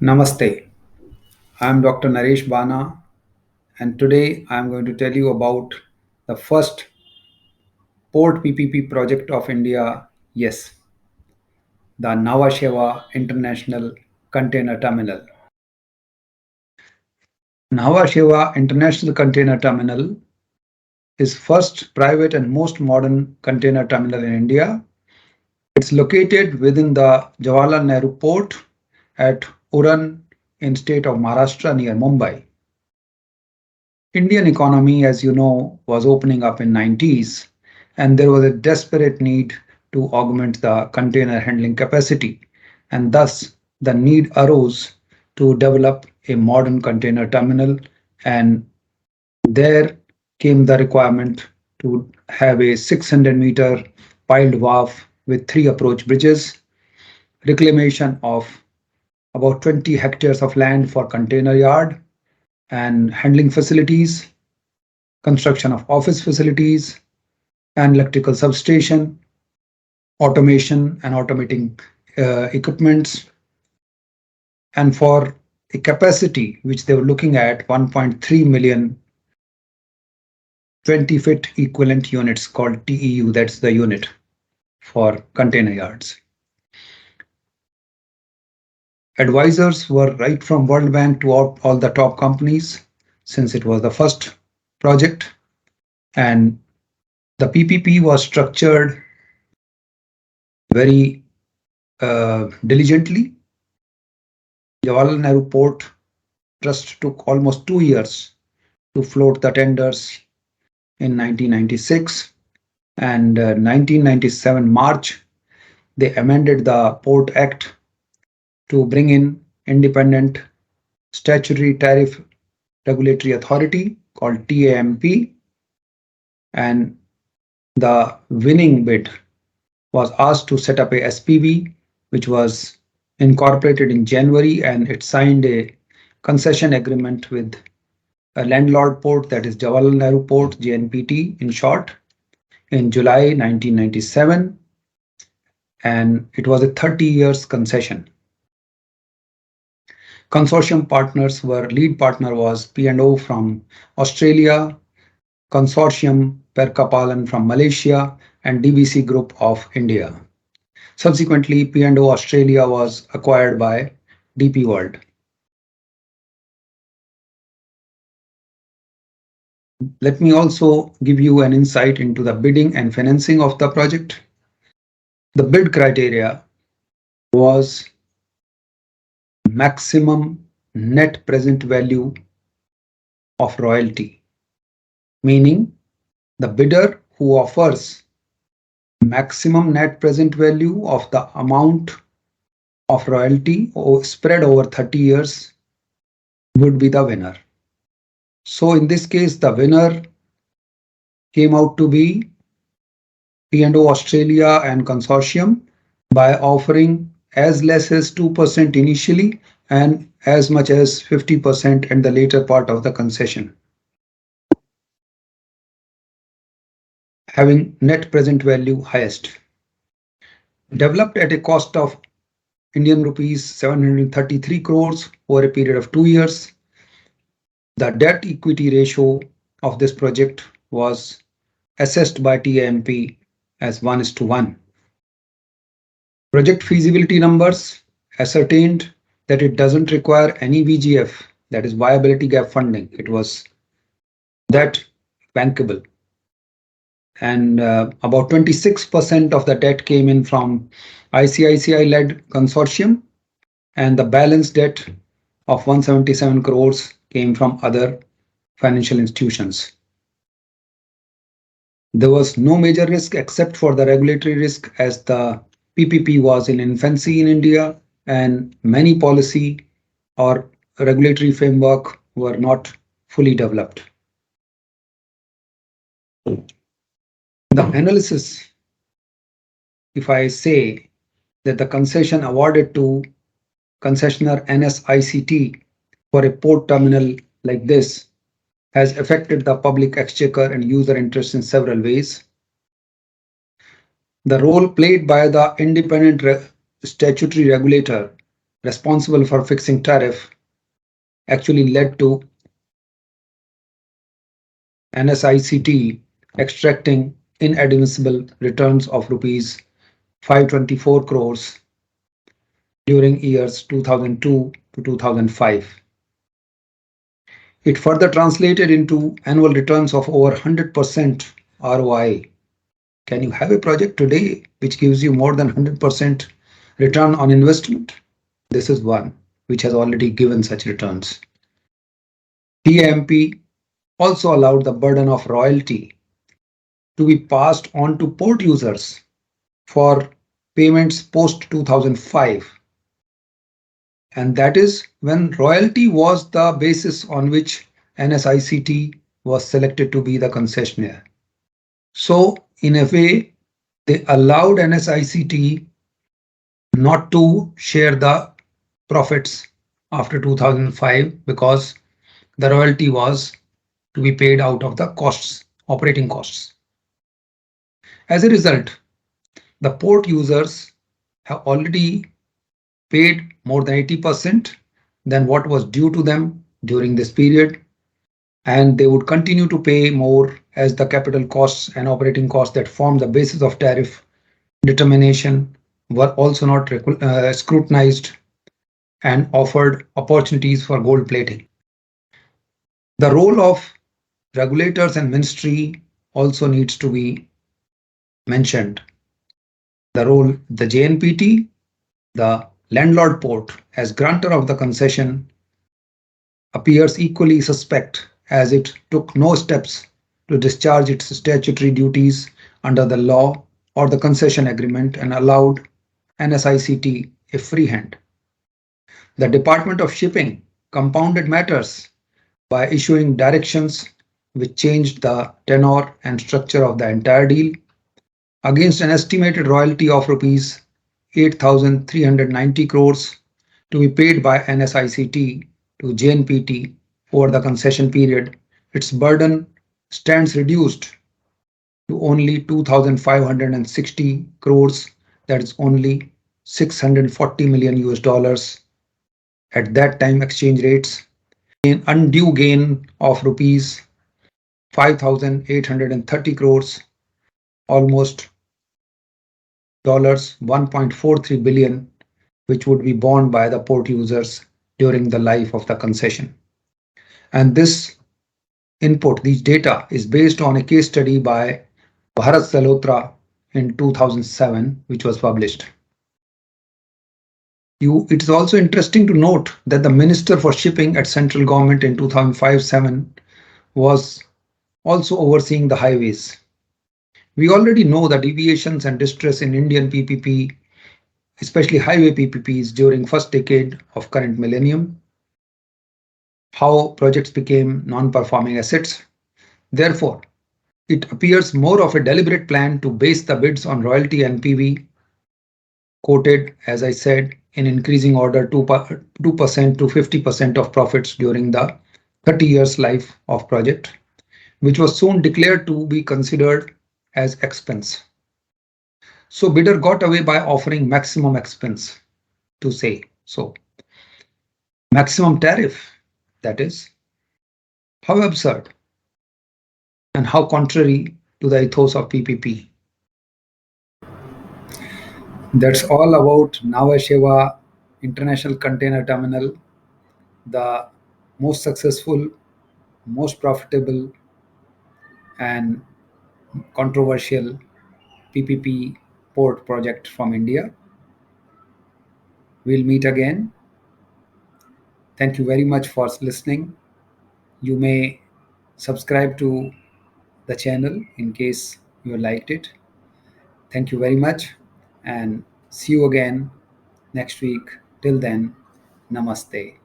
Namaste. I am Dr. Naresh Bana, and today I am going to tell you about the first port PPP project of India. Yes, the Nhava Sheva International Container Terminal. Nhava Sheva International Container Terminal is first private and most modern container terminal in India. It's located within the Jawaharlal Nehru Port at Uran in state of Maharashtra near Mumbai. Indian economy, as you know, was opening up in 90s, and there was a desperate need to augment the container handling capacity, and thus the need arose to develop a modern container terminal, and there came the requirement to have a 600-meter piled wharf with 3 approach bridges, reclamation of about 20 hectares of land for container yard and handling facilities, construction of office facilities and electrical substation, automation and automating equipments, and for a capacity which they were looking at 1.3 million 20-foot equivalent units called TEU, that's the unit for container yards. Advisors were right from World Bank to all the top companies, since it was the first project, and the PPP was structured very diligently. Jawaharlal Nehru Port Trust took almost 2 years to float the tenders in 1996, and 1997 March they amended the Port Act to bring in independent statutory tariff regulatory authority called TAMP, and the winning bid was asked to set up a SPV, which was incorporated in January, and it signed a concession agreement with a landlord port, that is Jawaharlal Nehru Port, JNPT in short, in July 1997, and it was a 30 years concession. Consortium partners were, lead partner was P&O from Australia, Consortium Perkapalan from Malaysia, and DBC Group of India. Subsequently, P&O Australia was acquired by DP World. Let me also give you an insight into the bidding and financing of the project. The bid criteria was maximum net present value of royalty, meaning the bidder who offers maximum net present value of the amount of royalty spread over 30 years would be the winner. So in this case, the winner came out to be P&O Australia and Consortium by offering as less as 2% initially and as much as 50% in the later part of the concession, having net present value highest. Developed at a cost of Indian rupees 733 crores over a period of 2 years, the debt equity ratio of this project was assessed by TAMP as 1:1. Project feasibility numbers ascertained that it doesn't require any VGF, that is viability gap funding. It was that bankable. And about 26% of the debt came in from ICICI-led consortium, and the balance debt of 177 crores came from other financial institutions. There was no major risk except for the regulatory risk, as the PPP was in infancy in India and many policy or regulatory framework were not fully developed. The analysis, if I say that the concession awarded to concessionaire NSICT for a port terminal like this has affected the public exchequer and user interest in several ways. The role played by the independent statutory regulator responsible for fixing tariff actually led to NSICT extracting inadmissible returns of rupees 524 crores during years 2002 to 2005. It further translated into annual returns of over 100% ROI. Can you have a project today which gives you more than 100% return on investment? This is one which has already given such returns. TMP also allowed the burden of royalty to be passed on to port users for payments post 2005. And that is when royalty was the basis on which NSICT was selected to be the concessionaire. So in a way, they allowed NSICT not to share the profits after 2005 because the royalty was to be paid out of the costs, operating costs. As a result, the port users have already paid more than 80% than what was due to them during this period, and they would continue to pay more as the capital costs and operating costs that form the basis of tariff determination were also not scrutinized and offered opportunities for gold plating. The role of regulators and ministry also needs to be mentioned. The JNPT, the landlord port as grantor of the concession, appears equally suspect as it took no steps to discharge its statutory duties under the law or the concession agreement and allowed NSICT a free hand. The Department of Shipping compounded matters by issuing directions which changed the tenor and structure of the entire deal against an estimated royalty of rupees 8,390 crores to be paid by NSICT to JNPT over the concession period. Its burden stands reduced to only 2,560 crores, that is only 640 million US dollars at that time exchange rates, an undue gain of rupees 5,830 crores, almost $1.43 billion, which would be borne by the port users during the life of the concession. And this input, these data, is based on a case study by Bharat Salotra in 2007, which was published. It is also interesting to note that the Minister for Shipping at central government in 2005-07 was also overseeing the highways. We already know the deviations and distress in Indian PPP, especially highway PPPs during first decade of current millennium, how projects became non-performing assets. Therefore, it appears more of a deliberate plan to base the bids on royalty and PV, quoted, as I said, in increasing order 2% to 50% of profits during the 30 years life of project, which was soon declared to be considered as expense. So bidder got away by offering maximum expense, to say so. Maximum tariff, that is. How absurd and how contrary to the ethos of PPP. That's all about Nhava Sheva International Container Terminal, the most successful, most profitable, and controversial PPP port project from India. We'll meet again. Thank you very much for listening. You may subscribe to the channel in case you liked it. Thank you very much and see you again next week. Till then, namaste.